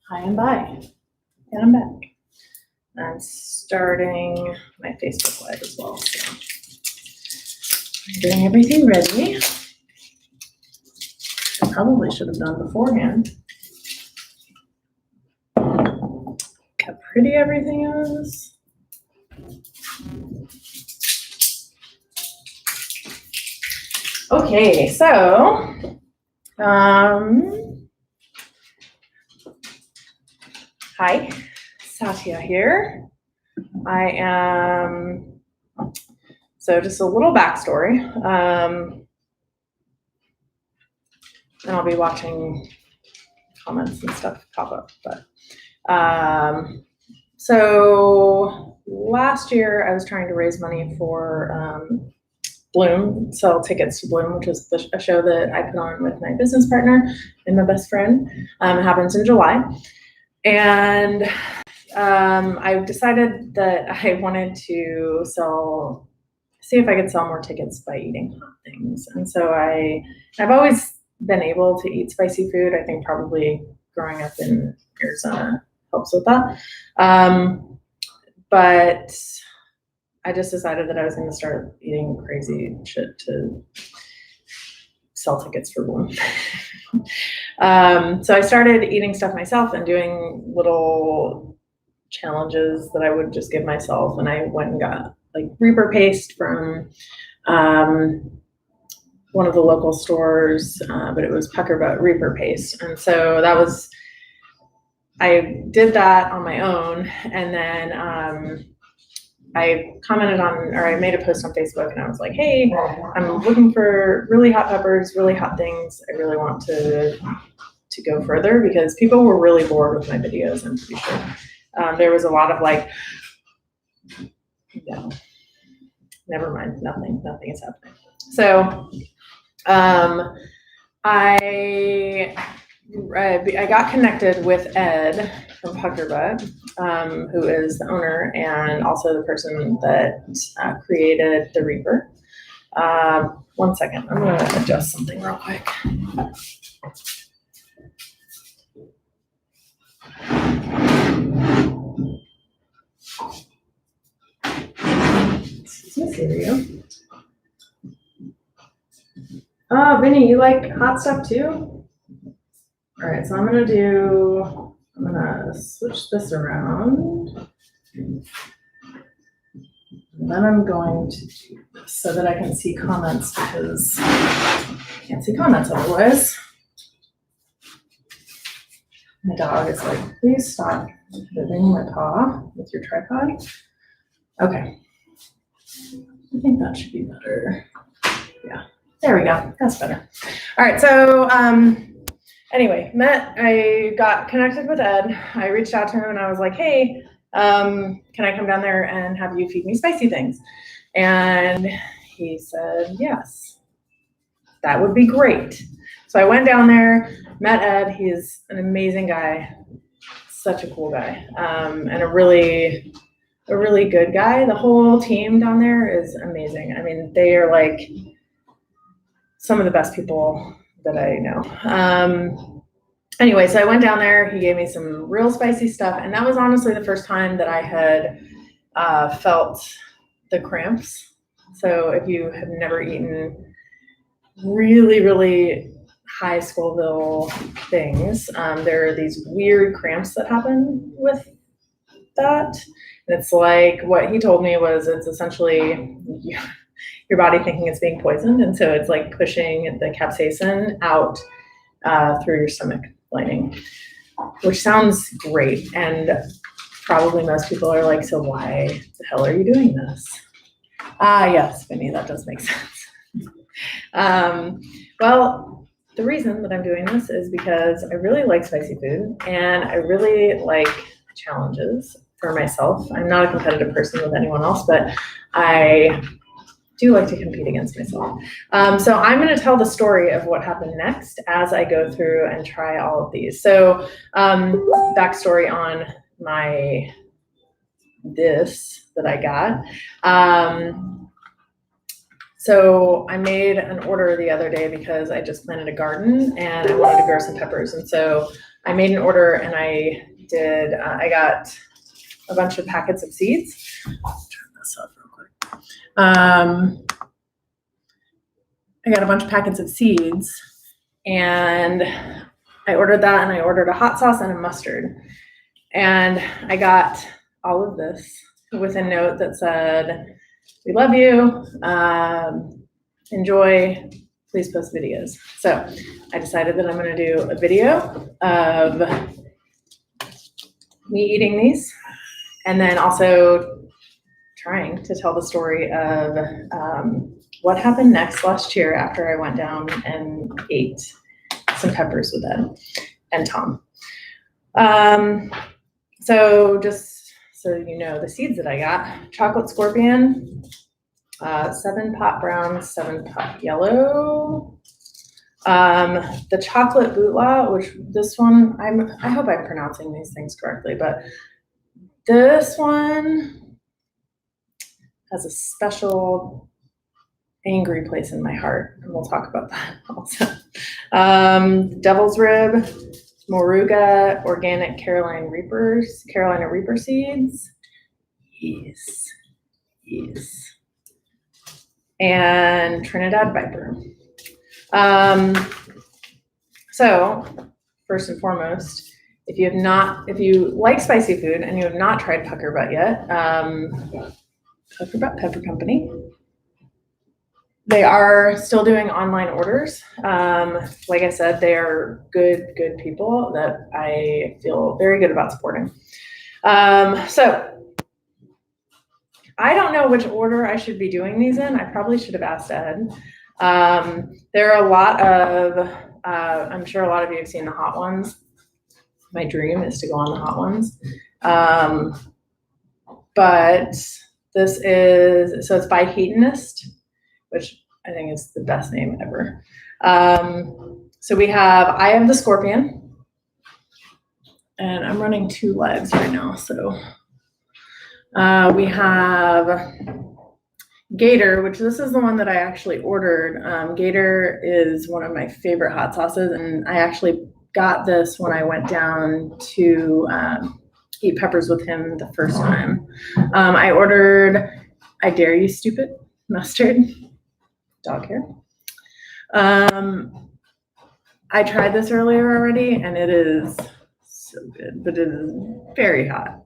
Hi, I'm back. And I'm back. I'm starting my Facebook Live as well, so I'm getting everything ready. I probably should have done beforehand. How pretty everything is. Okay, so hi, Satya here. I am, so just a little backstory. And I'll be watching comments and stuff pop up, but so last year I was trying to raise money for Bloom, sell tickets to Bloom, which is a show that I put on with my business partner and my best friend. It happens in July. And I decided that I wanted to see if I could sell more tickets by eating hot things. And so I've always been able to eat spicy food. I think probably growing up in Arizona helps with that. But I just decided that I was going to start eating crazy shit to sell tickets for Bloom. So I started eating stuff myself and doing little challenges that I would just give myself. And I went and got like Reaper paste from one of the local stores, but it was Pucker Butt Reaper paste. And so I did that on my own. And then I commented on, or I made a post on Facebook and I was like, hey, I'm looking for really hot peppers, really hot things. I really want to go further because people were really bored with my videos, I'm pretty sure. There was a lot of like, no, never mind, nothing is happening. So I got connected with Ed from Pucker Butt, who is the owner and also the person that created the Reaper. 1 second, I'm going to adjust something real quick. There you go. Vinny, you like hot stuff too? All right, so I'm gonna switch this around. And then I'm going to do this so that I can see comments because I can't see comments otherwise. My dog is like, please stop moving my paw with your tripod. Okay. I think that should be better. Yeah, there we go. That's better. All right, so anyway, I got connected with Ed. I reached out to him and I was like, hey, can I come down there and have you feed me spicy things? And he said, yes, that would be great. So I went down there, met Ed. He's an amazing guy, such a cool guy, and a really good guy. The whole team down there is amazing. I mean, they are like some of the best people that I know. Anyway, so I went down there. He gave me some real spicy stuff, and that was honestly the first time that I had felt the cramps. So if you have never eaten really high Scoville things, there are these weird cramps that happen with that. And it's like what he told me was it's essentially your body thinking it's being poisoned, and so it's like pushing the capsaicin out through your stomach lining, which sounds great. And probably most people are like, so why the hell are you doing this? Yes, Vinny, that does make sense. Well, the reason that I'm doing this is because I really like spicy food and I really like challenges for myself. I'm not a competitive person with anyone else, but I do like to compete against myself. So I'm going to tell the story of what happened next as I go through and try all of these. So backstory on this that I got. So I made an order the other day because I just planted a garden and I wanted to grow some peppers. And so I made an order and I got a bunch of packets of seeds. Let's turn this up real quick. I got a bunch of packets of seeds and I ordered that, and I ordered a hot sauce and a mustard. And I got all of this with a note that said, "We love you, enjoy, please post videos." So I decided that I'm gonna do a video of me eating these, and then also trying to tell the story of what happened next last year after I went down and ate some peppers with Ed and Tom. So just so you know, the seeds that I got: chocolate scorpion, 7 pot brown, 7 pot yellow. The chocolate bootlaw, which this one, I hope I'm pronouncing these things correctly, but this one has a special angry place in my heart, and we'll talk about that also. Devil's rib, moruga, organic Carolina Reaper seeds. Yes. And Trinidad Viper. So first and foremost, if you like spicy food and you have not tried Pucker Butt yet, Pucker Butt Pepper Company, they are still doing online orders. Like I said, they are good people that I feel very good about supporting. So I don't know which order I should be doing these in. I probably should have asked Ed. There are a lot of, I'm sure a lot of you have seen the hot ones. My dream is to go on the hot ones. But this is, so it's by Hedonist, which I think is the best name ever. So we have Eye of the Scorpion, and I'm running 2 lives right now. So we have Gator, which this is the one that I actually ordered. Gator is one of my favorite hot sauces, and I actually got this when I went down to eat peppers with him the first time. I ordered I Dare You Stupid mustard, dog hair. I tried this earlier already, and it is so good, but it is very hot.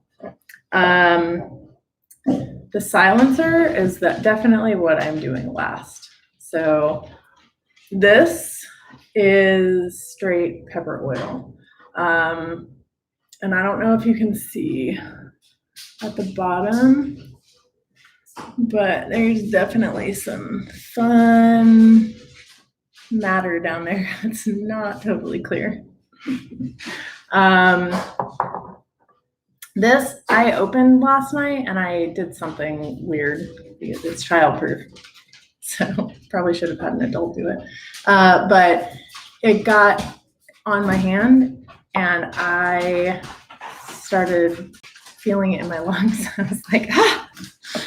The silencer is definitely what I'm doing last. So this is straight pepper oil. And I don't know if you can see at the bottom, but there's definitely some fun matter down there. It's not totally clear. This I opened last night, and I did something weird because it's childproof. So probably should have had an adult do it. But it got on my hand, and I started feeling it in my lungs. I was like,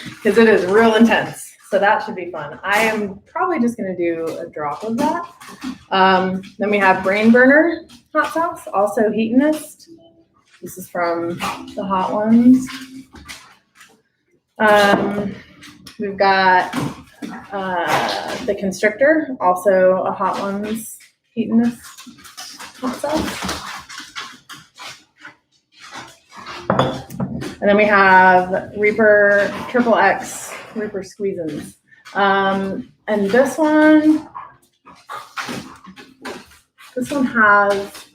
because it is real intense. So that should be fun. I am probably just going to do a drop of that. Then we have Brain Burner hot sauce, also Hedonist. This is from the hot ones. We've got the Constrictor, also a hot ones Hedonist hot sauce. And then we have Reaper XXX Reaper Squeezins. And this one has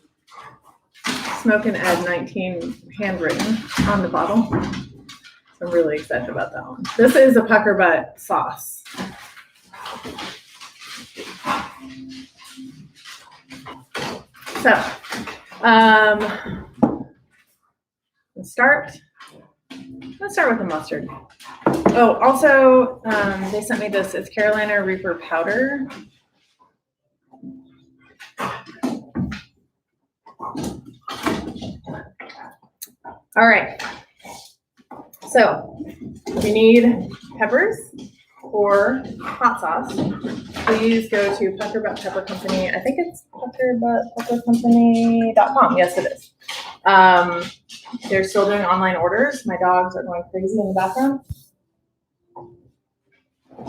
Smokin' Ed 19 handwritten on the bottle. So I'm really excited about that one. This is a Pucker Butt sauce. So, let's start with the mustard. Oh, also, they sent me this. It's Carolina Reaper powder. All right. So we need peppers or hot sauce. please go to Pucker Butt Pepper Company. I think it's puckerbuttpeppercompany.com. Yes, it is. They're still doing online orders. My dogs are going crazy in the background. I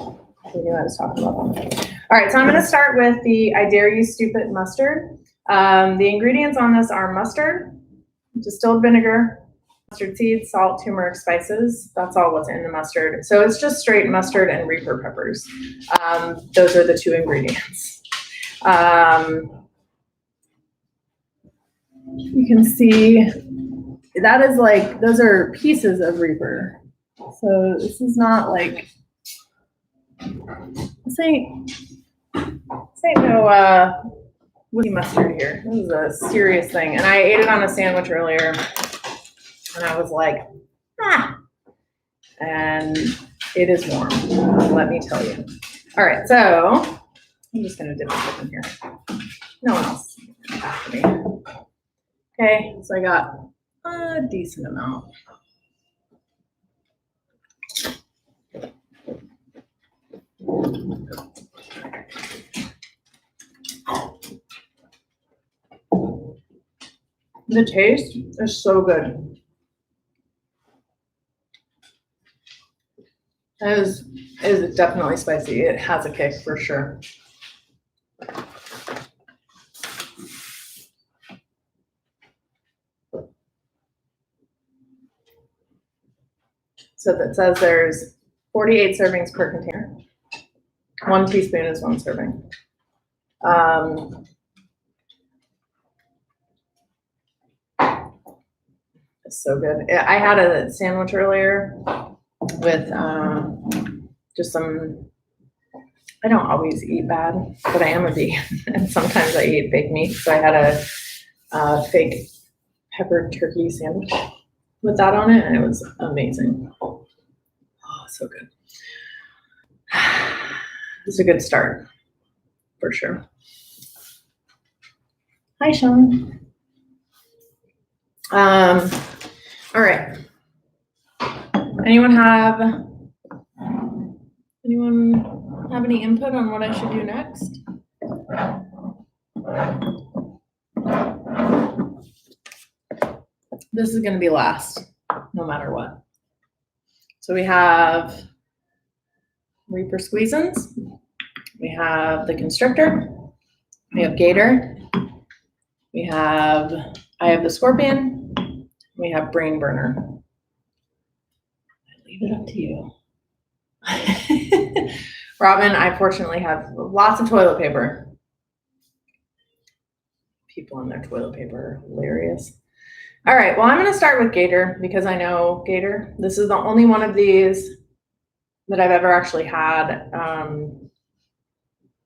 knew I was talking about them. All right, so I'm going to start with the I Dare You Stupid mustard. The ingredients on this are mustard, distilled vinegar, mustard seeds, salt, turmeric, spices. That's all what's in the mustard. So it's just straight mustard and Reaper peppers. Those are the two ingredients. You can see that is like, those are pieces of Reaper. So this is not like, this ain't no woodsy mustard here. This is a serious thing. And I ate it on a sandwich earlier and I was like, and it is warm, let me tell you. All right, so I'm just gonna dip it in here. No one else after me. Okay, so I got a decent amount. The taste is so good. It is definitely spicy. It has a kick for sure. So that says there's 48 servings per container. 1 teaspoon is 1 serving. It's so good. I had a sandwich earlier with just some, I don't always eat bad, but I am a vegan and sometimes I eat fake meat. So I had a fake peppered turkey sandwich with that on it and it was amazing. Oh, so good. It's a good start for sure. Hi, Sean. All right. Anyone have any input on what I should do next? This is going to be last, no matter what. So we have Reaper squeezins. We have the constrictor. We have Gator. I have the scorpion. We have brain burner. I leave it up to you. Robin, I fortunately have lots of toilet paper. People in their toilet paper are hilarious. All right, well, I'm going to start with Gator because I know Gator. This is the only one of these that I've ever actually had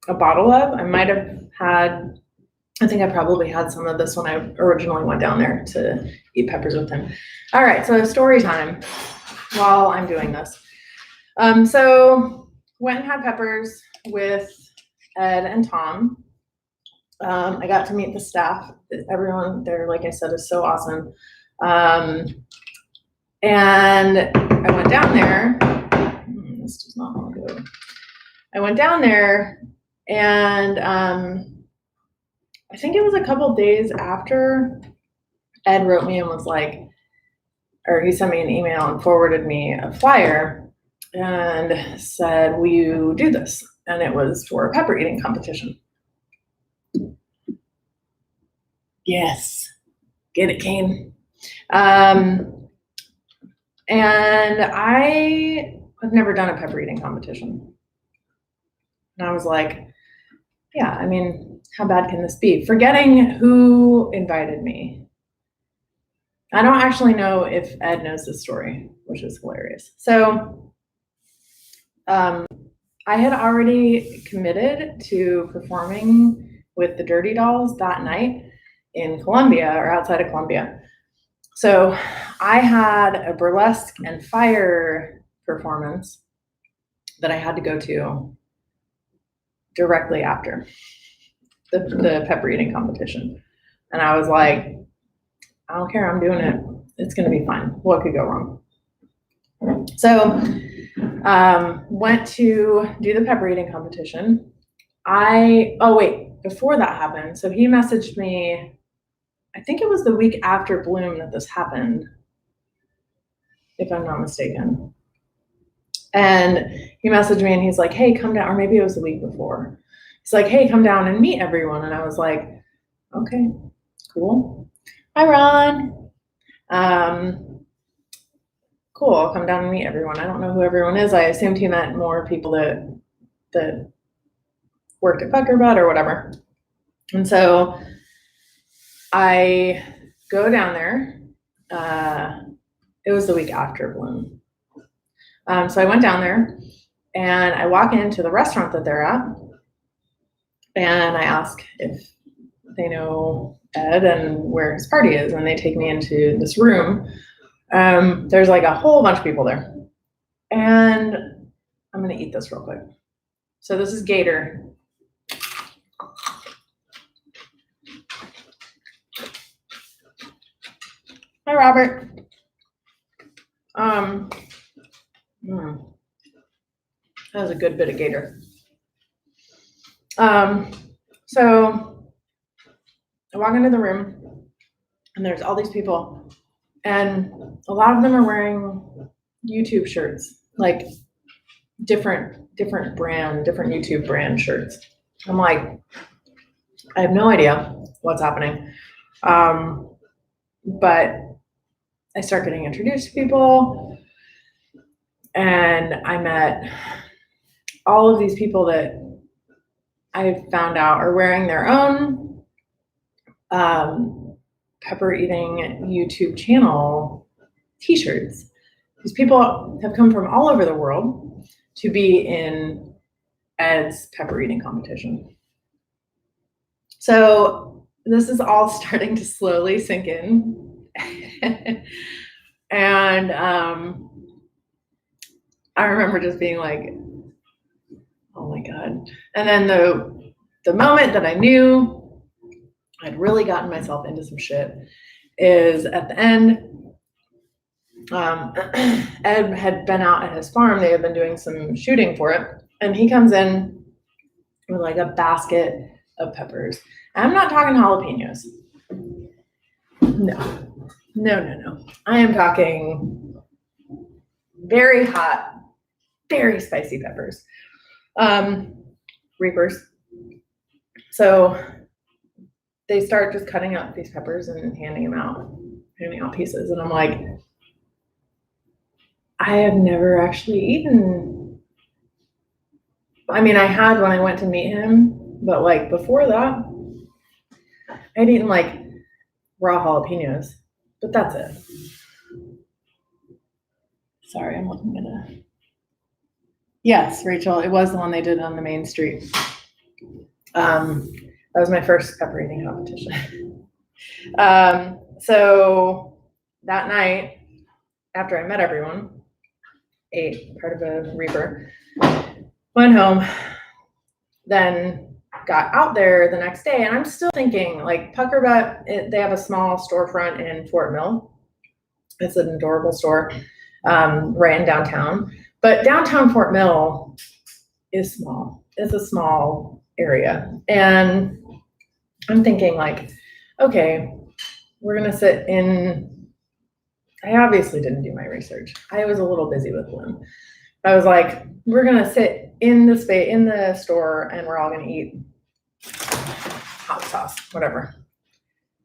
a bottle of. I might have had, I think I probably had some of this when I originally went down there to eat peppers with him. All right, so story time while I'm doing this. So went and had peppers with Ed and Tom. I got to meet the staff. Everyone there, like I said, is so awesome. And I went down there. This does not want to go. I went down there and I think it was a couple days after Ed wrote me and was like, or he sent me an email and forwarded me a flyer and said, will you do this? And it was for a pepper eating competition. Yes, get it, Kane. And I have never done a pepper eating competition. And I was like, yeah, I mean, how bad can this be? Forgetting who invited me. I don't actually know if Ed knows this story, which is hilarious. So I had already committed to performing with the Dirty Dolls that night in Columbia or outside of Columbia. So I had a burlesque and fire performance that I had to go to directly after the pepper eating competition. And I was like, I don't care, I'm doing it. It's gonna be fine. What could go wrong? So went to do the pepper eating competition. oh wait, before that happened, so he messaged me, I think it was the week after Bloom that this happened, if I'm not mistaken. And he messaged me and he's like, hey, come down, or maybe it was the week before. He's like, hey, come down and meet everyone. And I was like, okay, cool. Hi, Ron. Cool, I'll come down and meet everyone. I don't know who everyone is. I assumed he meant more people that worked at Pucker Butt or whatever. And so I go down there. It was the week after Bloom. So I went down there and I walk into the restaurant that they're at and I ask if they know Ed and where his party is. And they take me into this room. There's like a whole bunch of people there. And I'm gonna eat this real quick. So this is Gator. Hi, Robert. That was a good bit of Gator. So I walk into the room and there's all these people and a lot of them are wearing YouTube shirts, like different brand, different YouTube brand shirts. I'm like, I have no idea what's happening. But I start getting introduced to people and I met all of these people that I found out are wearing their own pepper eating YouTube channel t-shirts. These people have come from all over the world to be in Ed's pepper eating competition. So this is all starting to slowly sink in. And I remember just being like, oh my God. And then the moment that I knew I'd really gotten myself into some shit is at the end, Ed had been out at his farm. They had been doing some shooting for it. And he comes in with like a basket of peppers. And I'm not talking jalapenos. No. I am talking very hot, very spicy peppers. Reapers. So they start just cutting up these peppers and handing out pieces. And I'm like, I have never actually eaten. I mean, I had when I went to meet him, but like before that, I'd eaten like raw jalapenos, but that's it. Sorry, I'm looking at it. Yes, Rachel, it was the one they did on the main street. That was my first pepper eating competition. So that night, after I met everyone, ate part of a Reaper, went home, then got out there the next day, and I'm still thinking, like, Pucker Butt, they have a small storefront in Fort Mill. It's an adorable store right in downtown. But downtown Fort Mill is small. It's a small area. And I'm thinking, like, okay, we're going to sit in. I obviously didn't do my research. I was a little busy with Bloom. I was like, we're going to sit in the space, in the store, and we're all going to eat hot sauce, whatever,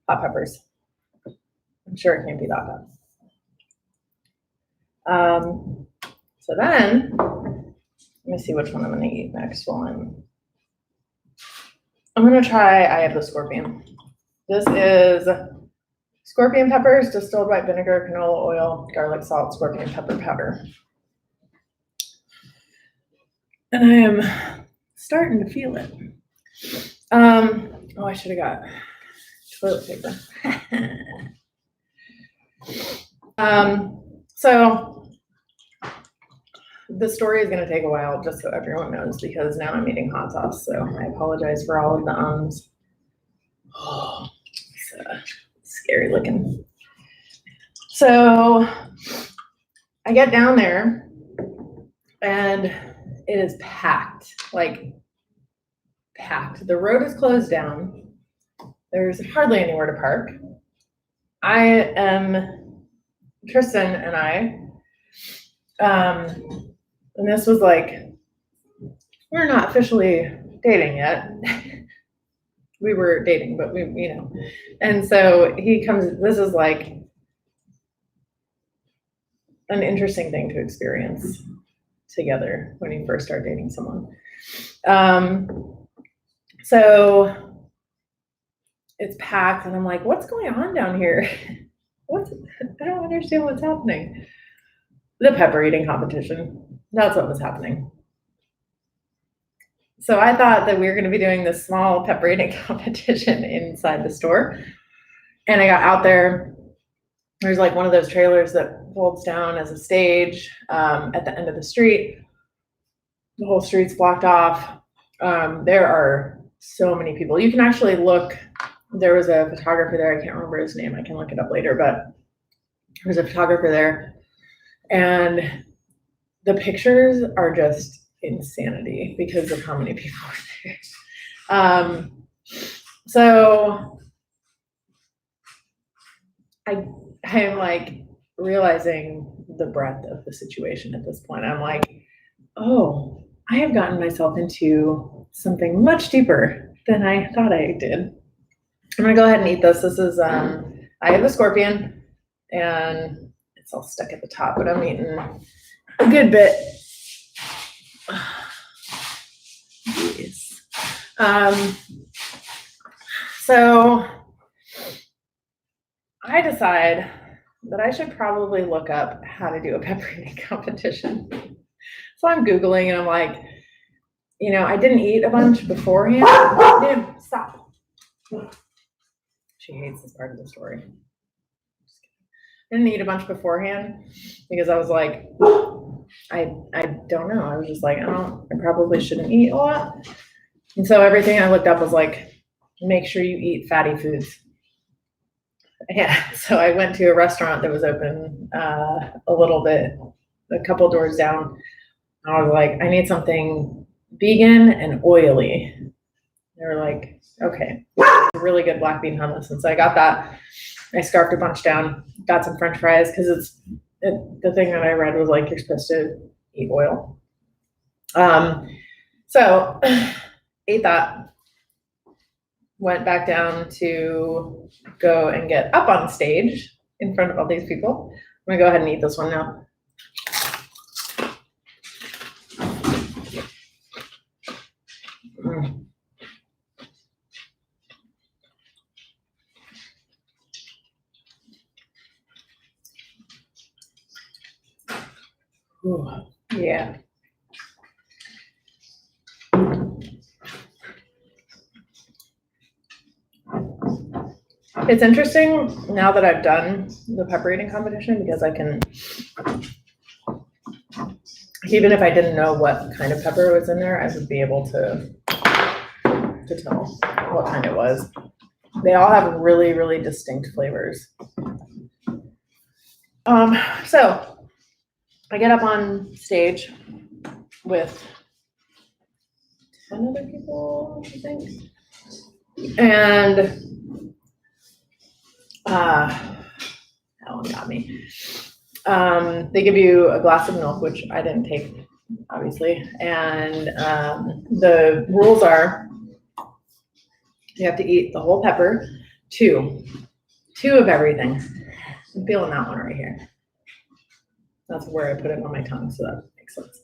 hot peppers. I'm sure it can't be that bad. So then, let me see which one I'm going to eat next while I'm going to try, I have the scorpion. This is scorpion peppers, distilled white vinegar, canola oil, garlic salt, scorpion pepper powder. And I am starting to feel it. Oh, I should have got toilet paper. So the story is going to take a while, just so everyone knows, because now I'm eating hot sauce. So I apologize for all of the ums. Oh, it's scary looking. So I get down there and it is packed, like packed. The road is closed down. There's hardly anywhere to park. Tristan and I, and this was like, we're not officially dating yet. We were dating, but and so he comes, this is like an interesting thing to experience together when you first start dating someone. So it's packed and I'm like, what's going on down here? I don't understand what's happening. The pepper eating competition. That's what was happening. So I thought that we were going to be doing this small pepper eating competition inside the store. And I got out there. There's like one of those trailers that folds down as a stage at the end of the street. The whole street's blocked off. There are so many people. You can actually look. There was a photographer there. I can't remember his name. I can look it up later. But there was a photographer there. And the pictures are just insanity because of how many people were there. So I'm like realizing the breadth of the situation at this point. I'm like, oh, I have gotten myself into something much deeper than I thought I did. I'm gonna go ahead and eat this. This is, I have a scorpion and it's all stuck at the top, but I'm eating a good bit. So I decide that I should probably look up how to do a pepper eating competition. So I'm Googling and I'm like, I didn't eat a bunch beforehand. Nim, stop. She hates this part of the story. I didn't eat a bunch beforehand because I was like, I don't know. I was just like, I probably shouldn't eat a lot. And so everything I looked up was like, make sure you eat fatty foods. Yeah. So I went to a restaurant that was open a couple doors down. I was like, I need something vegan and oily. They were like, okay, really good black bean hummus. And so I got that. I scarfed a bunch down, got some French fries because the thing that I read was like, you're supposed to eat oil. So ate that, went back down to go and get up on stage in front of all these people. I'm gonna go ahead and eat this one now. Ooh, yeah. It's interesting now that I've done the pepper eating competition because I can, even if I didn't know what kind of pepper was in there, I would be able to tell what kind it was. They all have really, really distinct flavors. So I get up on stage with 10 other people, I think. And that one got me. They give you a glass of milk, which I didn't take, obviously. And the rules are you have to eat the whole pepper, two of everything. I'm feeling that one right here. That's where I put it on my tongue, so that makes sense.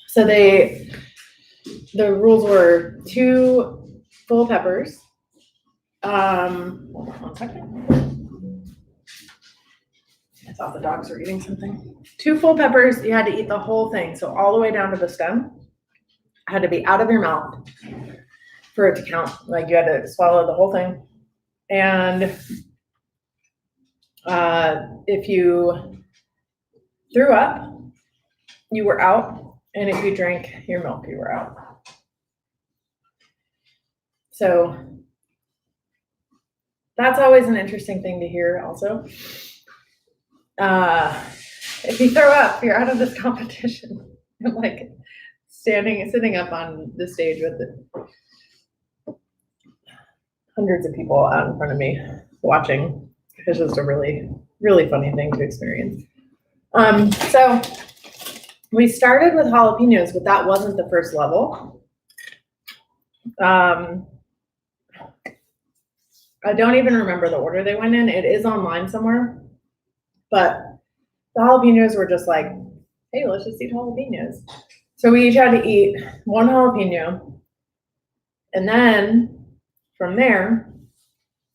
So the rules were 2 full peppers. Hold on 1 second. I thought the dogs were eating something. 2 full peppers, you had to eat the whole thing. So all the way down to the stem. Had to be out of your mouth for it to count. Like you had to swallow the whole thing. And if you threw up, you were out. And if you drank your milk, you were out. So that's always an interesting thing to hear also. If you throw up, you're out of this competition. I'm like, sitting up on the stage with hundreds of people out in front of me watching. It's just a really, really funny thing to experience. So we started with jalapenos, but that wasn't the first level. I don't even remember the order they went in. It is online somewhere, but the jalapenos were just like, hey, let's just eat jalapenos. So we each had to eat one jalapeno, and then from there,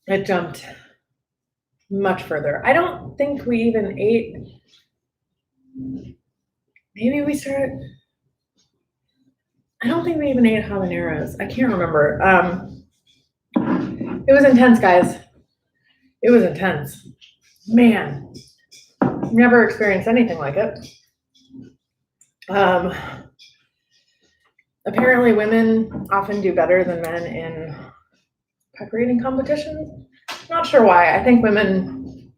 it jumped much further. I don't think we even ate, maybe we started, I don't think we even ate habaneros. I can't remember. It was intense, guys. It was intense. Man, never experienced anything like it. Apparently women often do better than men in pepper eating competitions. Not sure why. I think women,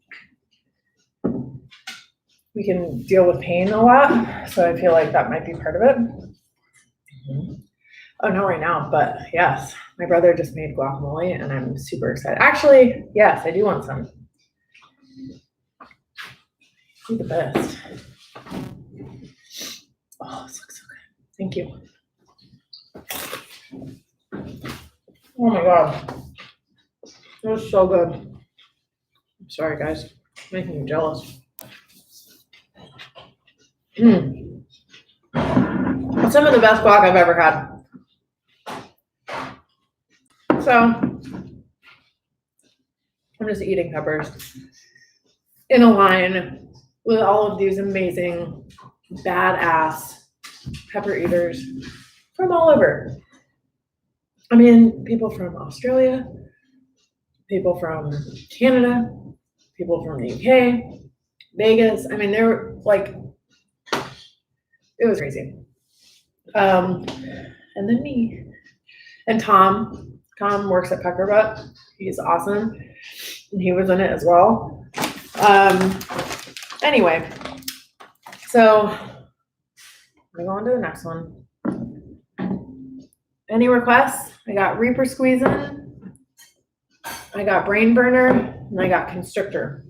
we can deal with pain a lot, so I feel like that might be part of it. Oh, not right now, but yes, my brother just made guacamole and I'm super excited. Actually, yes, I do want some. You're the best. Oh, this looks so good. Thank you. Oh my God. It was so good. I'm sorry, guys. Making you jealous. It's some of the best guac I've ever had. So, I'm just eating peppers in a line with all of these amazing, badass pepper eaters from all over. I mean, people from Australia, people from Canada, people from the UK, Vegas. I mean, they were like, it was crazy. And then me and Tom works at Pecker Butt. He's awesome. And he was in it as well. Anyway, so I'm gonna go on to the next one. Any requests? I got Reaper Squeezin', I got Brain Burner, and I got Constrictor.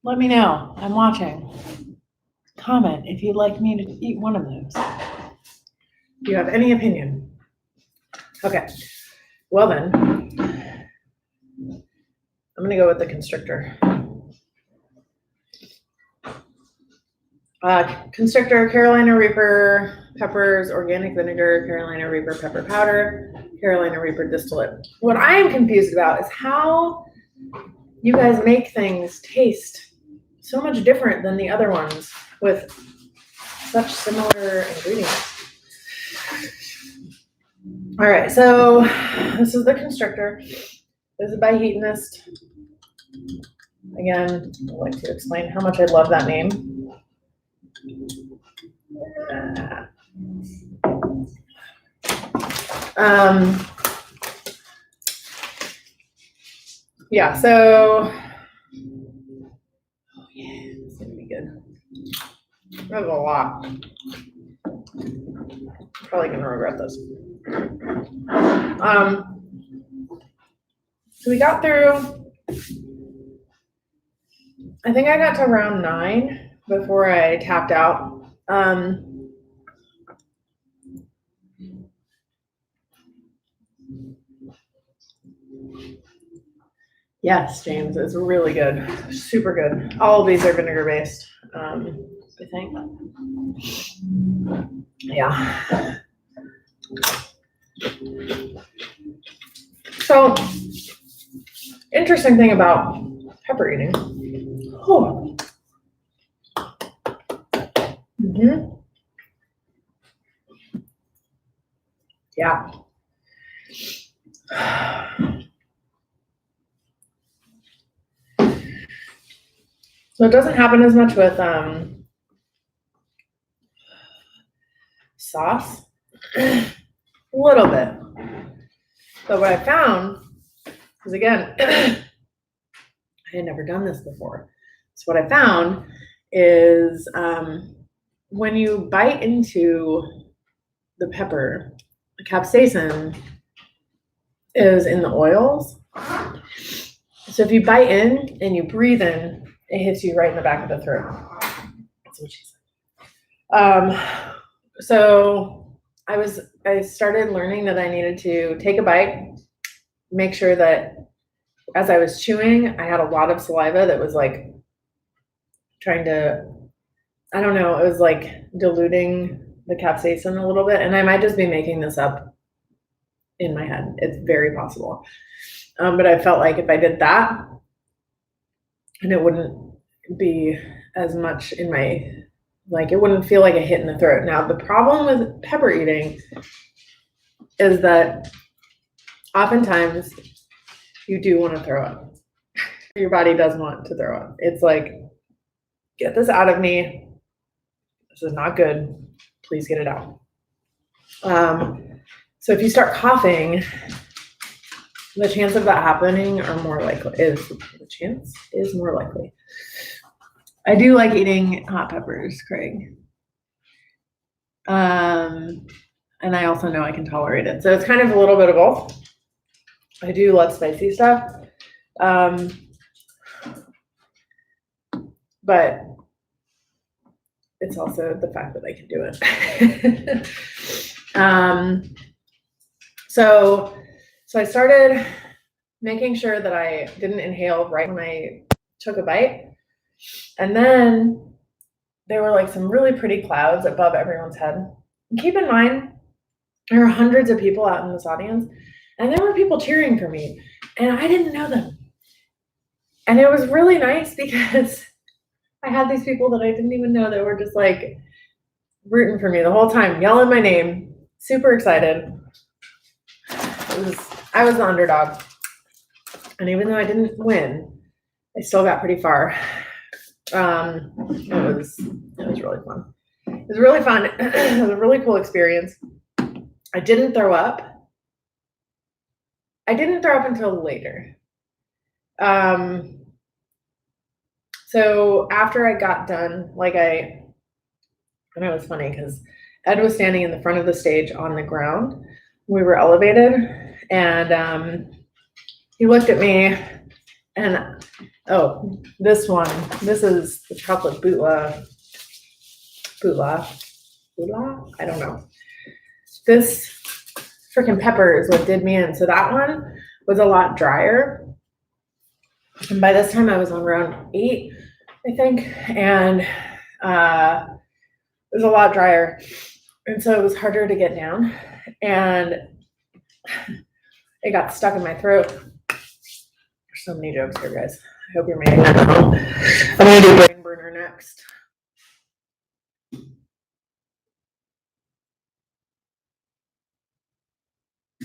Let me know. I'm watching. Comment if you'd like me to eat one of those. Do you have any opinion? Okay. Well then, I'm gonna go with the Constrictor. Constrictor, Carolina Reaper peppers, organic vinegar, Carolina Reaper pepper powder, Carolina Reaper distillate. What I am confused about is how you guys make things taste so much different than the other ones with such similar ingredients. All right, so this is the Constrictor. This is by Heatonist. Again, I'd like to explain how much I love that name. Yeah, so, oh yeah, it's gonna be good. That was a lot. Probably gonna regret this. So we got through, I think I got to round 9 before I tapped out. Yes, James, it's really good. Super good. All of these are vinegar based, I think. Yeah. So, interesting thing about pepper eating. Oh. Yeah. So it doesn't happen as much with sauce, a little bit. But what I found is, again, I had never done this before. So what I found is when you bite into the pepper, the capsaicin is in the oils. So if you bite in and you breathe in, it hits you right in the back of the throat. That's what she said. So I started learning that I needed to take a bite, make sure that as I was chewing, I had a lot of saliva that was like trying to, I don't know, it was like diluting the capsaicin a little bit. And I might just be making this up in my head. It's very possible. But I felt like if I did that, and it wouldn't be as much in my, like it wouldn't feel like a hit in the throat. Now, the problem with pepper eating is that oftentimes you do want to throw up. Your body does want to throw up. It's like, get this out of me. This is not good. Please get it out. So if you start coughing, the chance of that happening are more likely, the chance is more likely. I do like eating hot peppers, Craig. And I also know I can tolerate it. So it's kind of a little bit of both. I do love spicy stuff. But it's also the fact that I can do it. So I started making sure that I didn't inhale right when I took a bite. And then there were like some really pretty clouds above everyone's head. And keep in mind, there are hundreds of people out in this audience, and there were people cheering for me, and I didn't know them. And it was really nice because I had these people that I didn't even know that were just like rooting for me the whole time, yelling my name, super excited. I was the underdog. And even though I didn't win, I still got pretty far. It was really fun. It was really fun. It was a really cool experience. I didn't throw up. I didn't throw up until later. So after I got done, and it was funny because Ed was standing in the front of the stage on the ground. We were elevated, and he looked at me, and this is the chocolate bootla. I don't know. This freaking pepper is what did me in. So that one was a lot drier. And by this time I was on round 8, I think. And it was a lot drier. And so it was harder to get down. And it got stuck in my throat. There's so many jokes here, guys. I hope you're making that at home. I'm going to do brain burner next.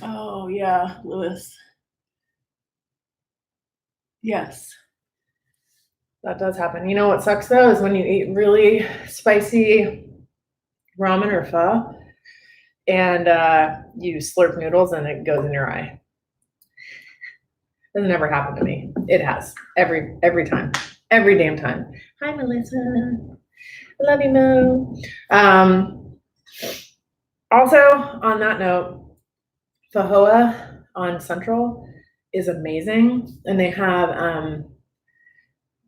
Oh, yeah, Lewis. Yes, that does happen. You know what sucks though is when you eat really spicy ramen or pho and you slurp noodles and it goes in your eye. It's never happened to me. It has every time, every damn time. Hi, Melissa. I love you, Mo. Also, on that note, Fajoa on Central is amazing, and they have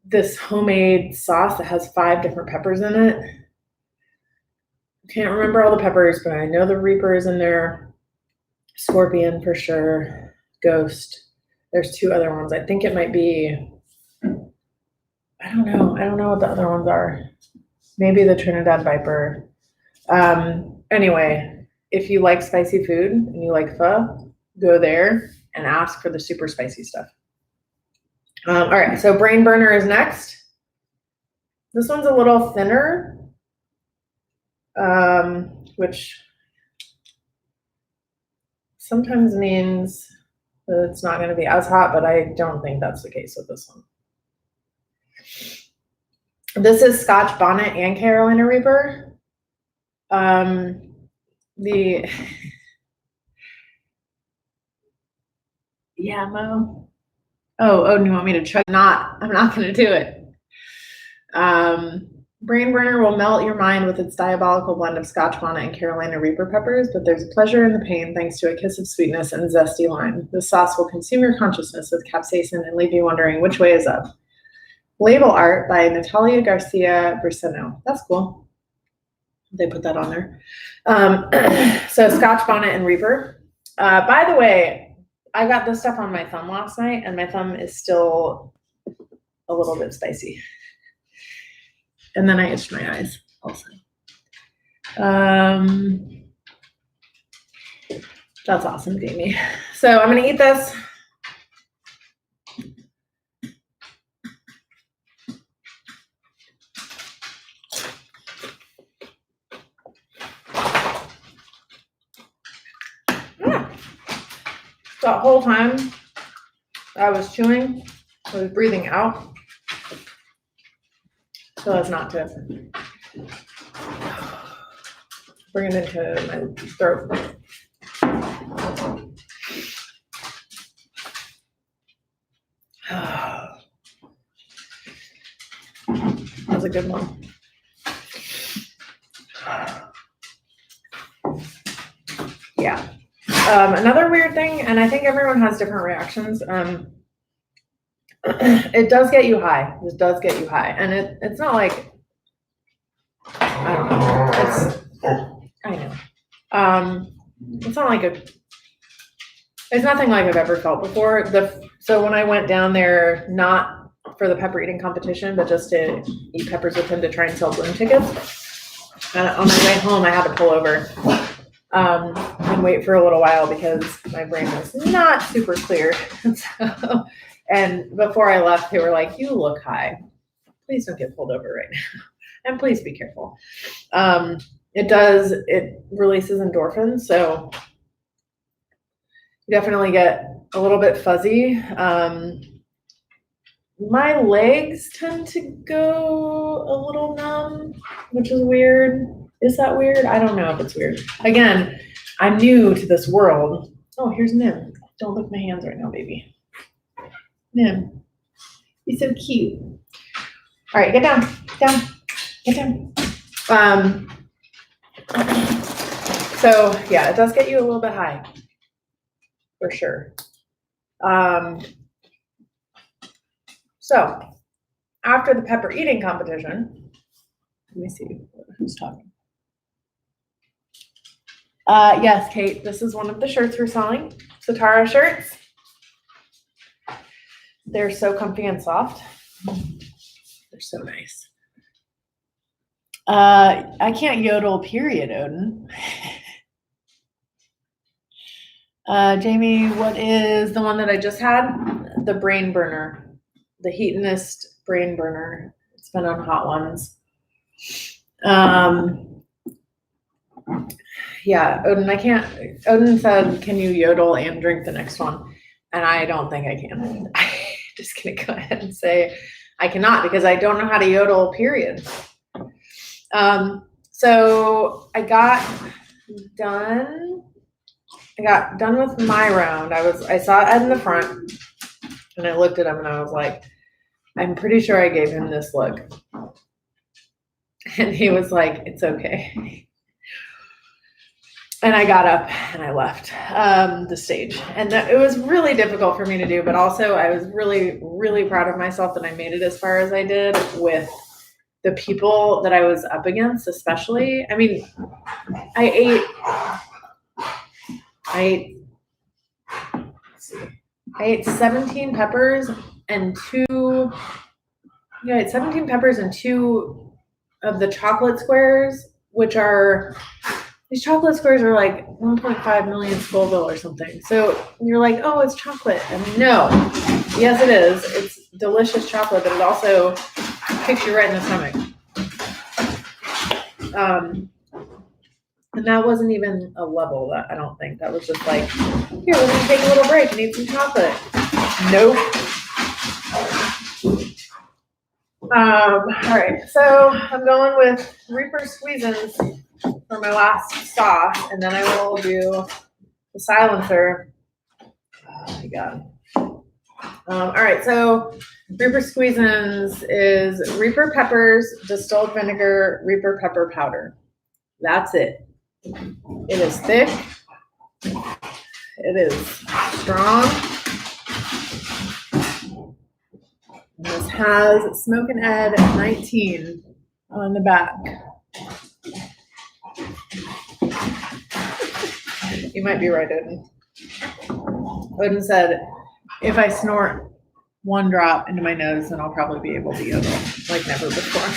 this homemade sauce that has 5 different peppers in it. Can't remember all the peppers, but I know the Reaper is in there, Scorpion for sure, Ghost. There's 2 other ones. I think it might be, I don't know what the other ones are. Maybe the Trinidad Viper. Anyway, if you like spicy food and you like pho, go there and ask for the super spicy stuff. All right, so brain burner is next. This one's a little thinner, which sometimes means that it's not going to be as hot, but I don't think that's the case with this one. This is Scotch Bonnet and Carolina Reaper. Yeah, Mo. Oh, you want me to try? I'm not going to do it. Brain burner will melt your mind with its diabolical blend of Scotch bonnet and Carolina Reaper peppers, but there's a pleasure in the pain thanks to a kiss of sweetness and zesty lime. This sauce will consume your consciousness with capsaicin and leave you wondering which way is up. Label art by Natalia Garcia Briseno. That's cool. They put that on there. So Scotch bonnet and Reaper. By the way, I got this stuff on my thumb last night, and my thumb is still a little bit spicy. And then I itched my eyes also. That's awesome, Jamie. So I'm gonna eat this. Yeah. That whole time I was chewing, I was breathing out so as not to bring it into my throat. That was a good one. Yeah. Another weird thing, and I think everyone has different reactions. It does get you high. This does get you high, and it's not like, I don't know. I know. It's not like it's nothing like I've ever felt before. So when I went down there, not for the pepper eating competition, but just to eat peppers with him to try and sell balloon tickets. On my way home, I had to pull over and wait for a little while because my brain was not super clear. And before I left, they were like, "You look high. Please don't get pulled over right now. And please be careful." It releases endorphins, so you definitely get a little bit fuzzy. My legs tend to go a little numb, which is weird. Is that weird? I don't know if it's weird. Again, I'm new to this world. Oh, here's Nim. Don't lick my hands right now, baby. Nim, you're so cute. All right, get down, get down. So yeah, it does get you a little bit high, for sure. So after the pepper eating competition, let me see who's talking. Yes, Kate, this is one of the shirts we're selling. Satara shirts. They're so comfy and soft. They're so nice. I can't yodel, period, Odin. Jamie, what is the one that I just had? The brain burner. The Heatonist brain burner. It's been on Hot Ones. Yeah, Odin, I can't. Odin said, "Can you yodel and drink the next one?" And I don't think I can. I'm just gonna go ahead and say I cannot because I don't know how to yodel, period. So I got done with my round. I saw Ed in the front and I looked at him and I was like, I'm pretty sure I gave him this look. And he was like, it's okay. And I got up and I left the stage. And it was really difficult for me to do, but also I was really, really proud of myself that I made it as far as I did with the people that I was up against, especially. I mean, I ate 17 peppers and two of the chocolate squares, which are, these chocolate squares are like 1.5 million Scoville or something. So you're like, oh, it's chocolate. And no, yes, it is. It's delicious chocolate, but it also kicks you right in the stomach. And that wasn't even a level, that I don't think. That was just like, here, we're gonna take a little break and eat some chocolate. Nope. All right, so I'm going with Reaper Squeezins for my last stop, and then I will do the silencer. Oh my God. All right, so Reaper Squeezins is Reaper peppers, distilled vinegar, Reaper pepper powder. That's it. It is thick. It is strong. And this has Smoke and Ed 19 on the back. You might be right, Odin. Odin said, if I snort one drop into my nose, then I'll probably be able to yodel like never before.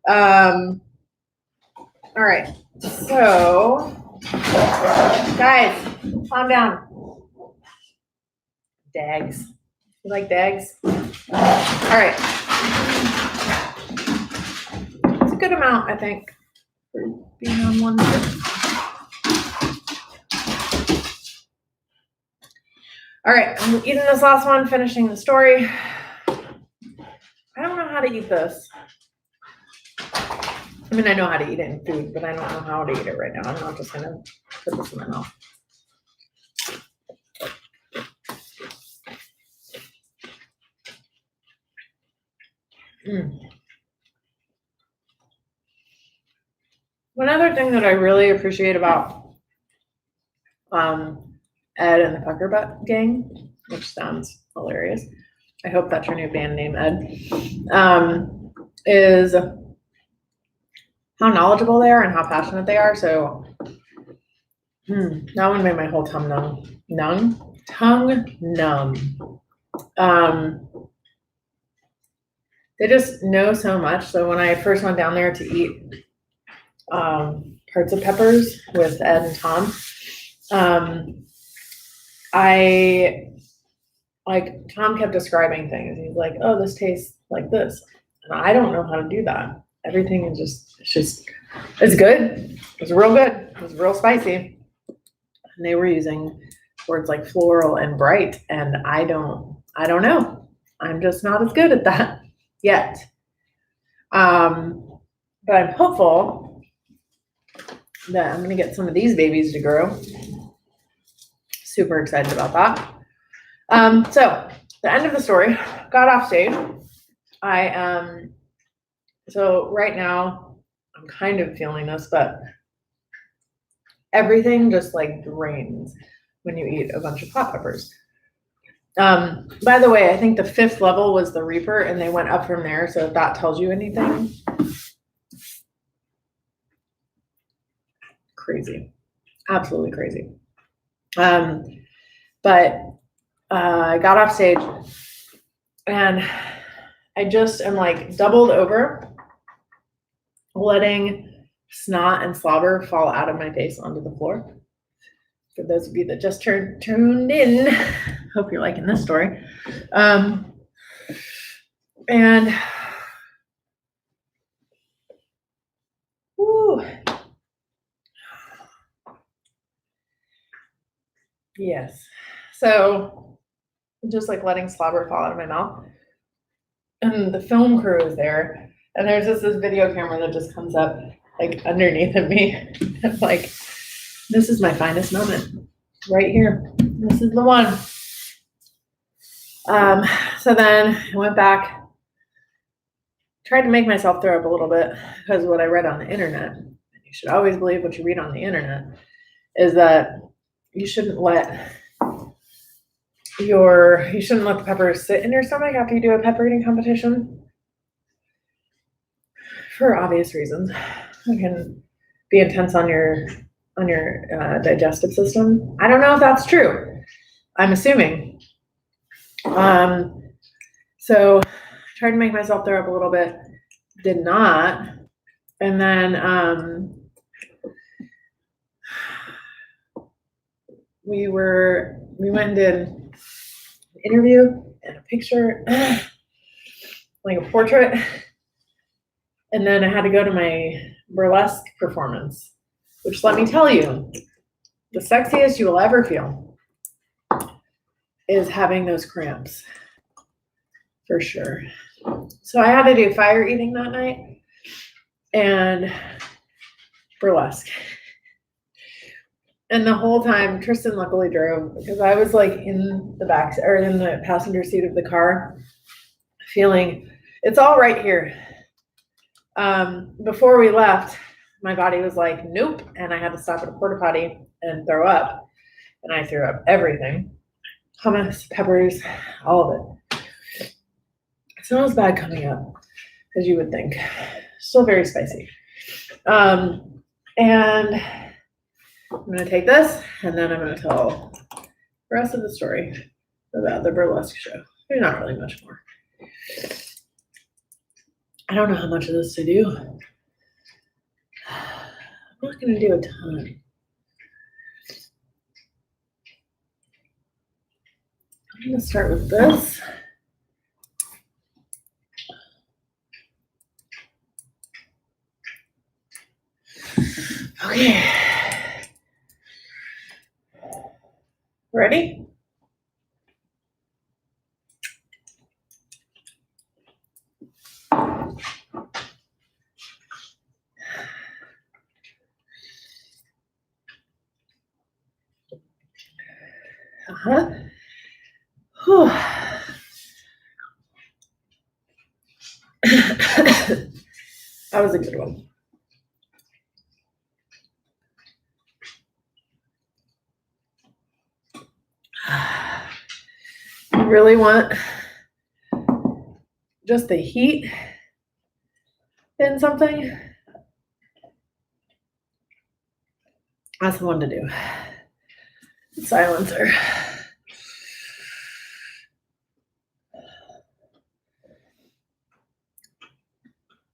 All right, so guys, calm down. Dags. You like dags? All right. It's a good amount, I think, for being on one trip. All right, I'm eating this last one, finishing the story. I don't know how to eat this. I mean, I know how to eat it in food, but I don't know how to eat it right now. I'm not just gonna put this in my mouth. One other thing that I really appreciate about Ed and the Pucker Butt Gang, which sounds hilarious. I hope that's your new band name, Ed. Is how knowledgeable they are and how passionate they are. So that one made my whole tongue numb. They just know so much. So when I first went down there to eat parts of peppers with Ed and Tom, Tom kept describing things. He's like, oh, this tastes like this. And I don't know how to do that. Everything is it's good. It's real good. It's real spicy. And they were using words like floral and bright. And I don't know. I'm just not as good at that yet. But I'm hopeful that I'm going to get some of these babies to grow. Super excited about that. So the end of the story, got off stage. So right now I'm kind of feeling this, but everything just like drains when you eat a bunch of hot peppers. By the way, I think the 5th level was the Reaper and they went up from there. So if that tells you anything, crazy, absolutely crazy. But I got off stage and I just am like doubled over, letting snot and slobber fall out of my face onto the floor. For those of you that just tuned in, hope you're liking this story. And whoo, yes. So just like letting slobber fall out of my mouth. And the film crew is there. And there's this video camera that just comes up like underneath of me. And like, this is my finest moment right here. This is the one. So then I went back, tried to make myself throw up a little bit because what I read on the internet, and you should always believe what you read on the internet, is that you shouldn't let the peppers sit in your stomach after you do a pepper eating competition for obvious reasons. It can be intense on your digestive system. I don't know if that's true. I'm assuming. So I tried to make myself throw up a little bit, did not. And then we went and did an interview and a picture, like a portrait. And then I had to go to my burlesque performance, which, let me tell you, the sexiest you will ever feel is having those cramps, for sure. So I had to do fire eating that night and burlesque. And the whole time, Tristan luckily drove because I was like in the back or in the passenger seat of the car, feeling it's all right here. Before we left, my body was like, nope. And I had to stop at a porta potty and throw up. And I threw up everything. Hummus, peppers, all of it. It's not as bad coming up as you would think. Still very spicy. And I'm going to take this and then I'm going to tell the rest of the story about the burlesque show. There's not really much more. I don't know how much of this to do. I'm not going to do a ton. I'm going to start with this. Okay. Ready? Uh-huh. Whew. That was a good one. You really want just the heat in something? That's the one to do. Silencer.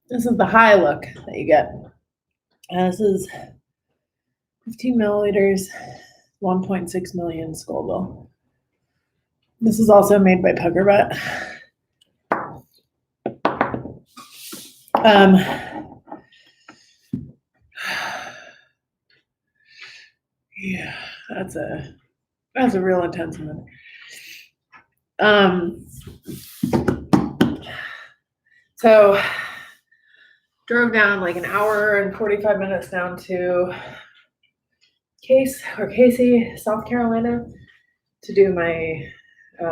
This is the high look that you get. This is 15 milliliters, 1.6 million Scoville. This is also made by Puggerbutt. Yeah, that's a real intense one. So drove down like an hour and 45 minutes down to Casey, South Carolina, to do my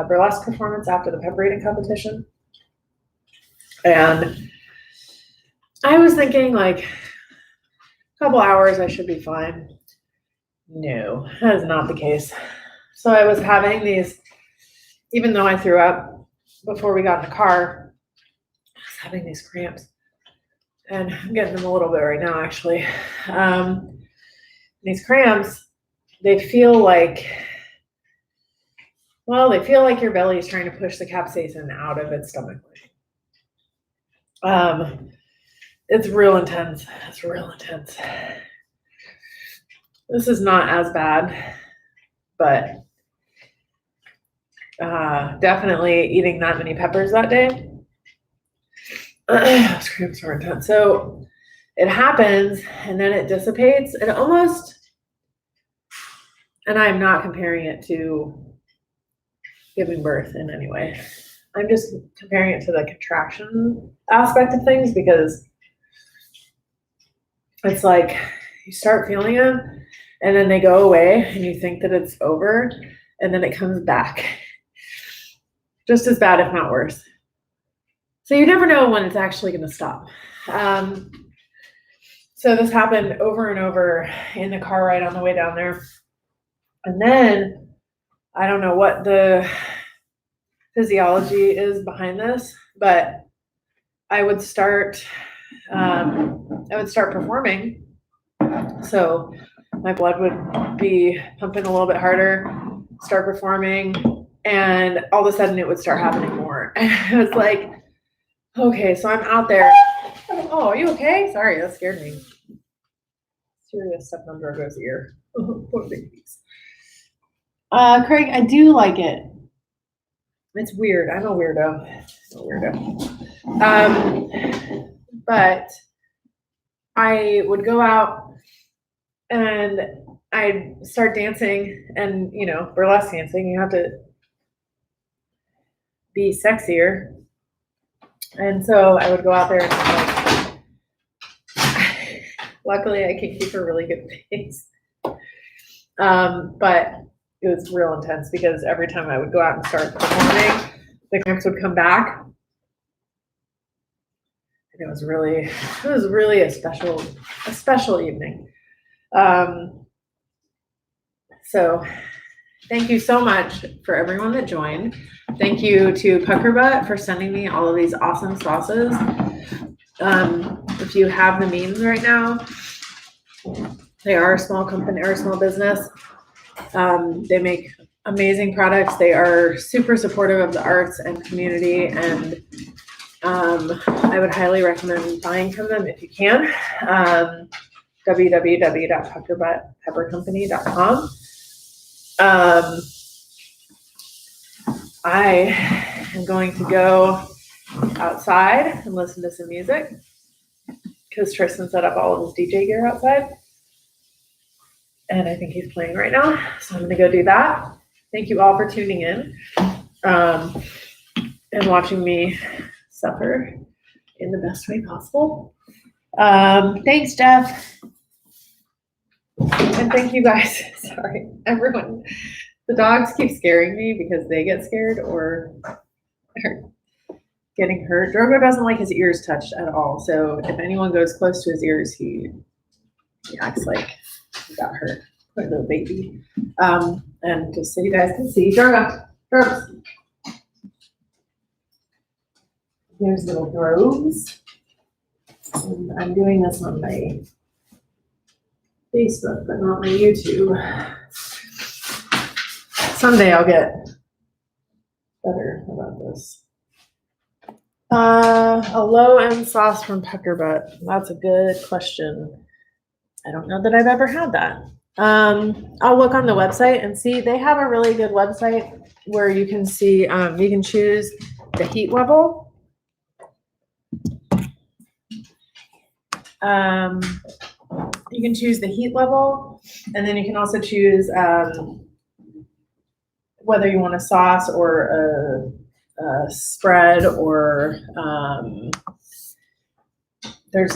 burlesque performance after the pepper eating competition. And I was thinking like a couple hours I should be fine. No, that is not the case. So I was having these, even though I threw up before we got in the car, I was having these cramps. And I'm getting them a little bit right now, actually. These cramps, they feel like your belly is trying to push the capsaicin out of its stomach. It's real intense. It's real intense. This is not as bad, but definitely eating that many peppers that day. Those cramps were intense. So it happens and then it dissipates. It almost, and I'm not comparing it to giving birth in any way. I'm just comparing it to the contraction aspect of things, because it's like you start feeling them and then they go away and you think that it's over and then it comes back. Just as bad, if not worse. So you never know when it's actually going to stop. So this happened over and over in the car ride on the way down there. And then I don't know what the physiology is behind this, but I would start performing. So my blood would be pumping a little bit harder, start performing, and all of a sudden it would start happening more. And I was like, okay, so I'm out there. Oh, are you okay? Sorry, that scared me. Serious stepped on Drogo's ear. Poor babies. Craig, I do like it. It's weird. I'm a weirdo. But I would go out and I'd start dancing, and burlesque dancing, you have to be sexier. And so I would go out there and luckily I can keep a really good pace. But it was real intense because every time I would go out and start performing, the cramps would come back. And it was really a special evening. So thank you so much for everyone that joined. Thank you to Puckerbutt for sending me all of these awesome sauces. If you have the means right now, they are a small company or a small business. They make amazing products. They are super supportive of the arts and community, and I would highly recommend buying from them if you can. www.puckerbuttpeppercompany.com. I am going to go outside and listen to some music because Tristan set up all of his DJ gear outside. And I think he's playing right now. So I'm going to go do that. Thank you all for tuning in and watching me suffer in the best way possible. Thanks, Jeff. And thank you guys. Sorry, everyone. The dogs keep scaring me because they get scared or are getting hurt. Drogo doesn't like his ears touched at all. So if anyone goes close to his ears, he acts like he got hurt. Poor little baby. And just so you guys can see, Drogo. Here's little droves. And I'm doing this on my Facebook, but not my YouTube. Someday I'll get better about this. A low-end sauce from Puckerbutt. That's a good question. I don't know that I've ever had that. I'll look on the website and see. They have a really good website where you can see, you can choose the heat level. You can choose the heat level, and then you can also choose whether you want a sauce or a spread or there's